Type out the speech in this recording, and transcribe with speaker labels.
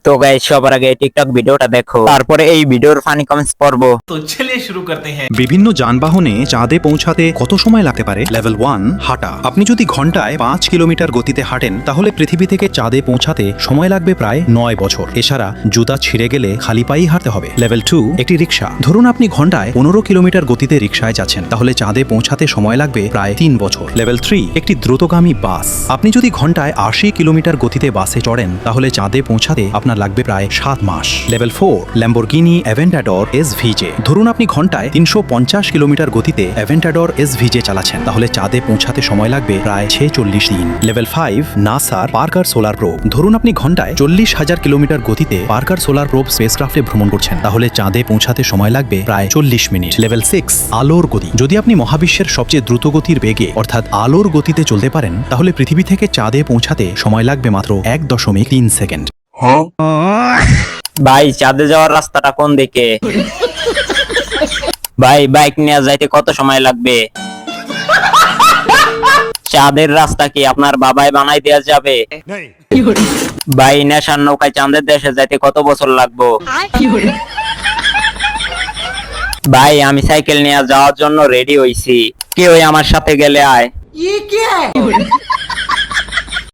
Speaker 1: তো গাইস সবার আগে টিকটক ভিডিওটা দেখো, তারপরে এই ভিডিওর ফানি কমেন্টস পড়বো।
Speaker 2: तो चलिए शुरू करते हैं।
Speaker 3: বিভিন্ন যানবাহনে চাঁদে পৌঁছাতে কত সময় লাগতে পারে? লেভেল 1 হাঁটা। আপনি যদি ঘন্টায় 5 কিলোমিটার গতিতে হাঁটেন তাহলে পৃথিবী থেকে চাঁদে পৌঁছাতে সময় লাগবে প্রায় 9 বছর। এছাড়া জুতা ছিঁড়ে গেলে খালি পায়েই হাঁটতে হবে। লেভেল 2 একটি রিক্সা। ধরুন আপনি ঘন্টায় 15 কিলোমিটার গতিতে রিক্সায় যাচ্ছেন, তাহলে চাঁদে পৌঁছাতে সময় লাগবে প্রায় 3 বছর। লেভেল 3 একটি দ্রুতগামী বাস। আপনি যদি ঘন্টায় 80 কিলোমিটার গতিতে বাসে চড়েন তাহলে চাঁদে পৌঁছাতে আপনার লাগবে প্রায় 7 মাস। Level 4 Lamborghini Aventador SVJ. ধরুন আপনি ঘন্টায় 350 কিলোমিটার গতিতে অ্যাভেন্টাডর এসভিজে চালাচ্ছেন, তাহলে চাঁদে পৌঁছাতে সময় লাগবে প্রায় 46 দিন। লেভেল 5 নাসার পার্কার সোলার প্রোব। ধরুন আপনি ঘন্টায় 40,000 কিলোমিটার গতিতে পার্কার সোলার প্রোব স্পেসক্রাফটে ভ্রমণ করছেন, তাহলে চাঁদে পৌঁছাতে সময় লাগবে প্রায় 40 মিনিট। লেভেল 6 আলোর গতি। যদি আপনি মহাবিশ্বের সবচেয়ে দ্রুত গতির বেগে অর্থাৎ আলোর গতিতে চলতে পারেন তাহলে পৃথিবী থেকে চাঁদে পৌঁছাতে সময় লাগবে মাত্র 1.3 সেকেন্ড।
Speaker 1: ভাই চাঁদে যাওয়ার রাস্তাটা কোন দিকে? ভাই বাইক নিয়ে যাইতে কত সময় লাগবে? চাঁদের রাস্তা কি আপনার বাবাই বানাই দেওয়া যাবে? ভাই নেশার নৌকায় চাঁদের দেশে যাইতে কত বছর লাগবে? ভাই আমি সাইকেল নিয়ে যাওয়ার জন্য রেডি হইছি, কেউ আমার সাথে গেলে আয়।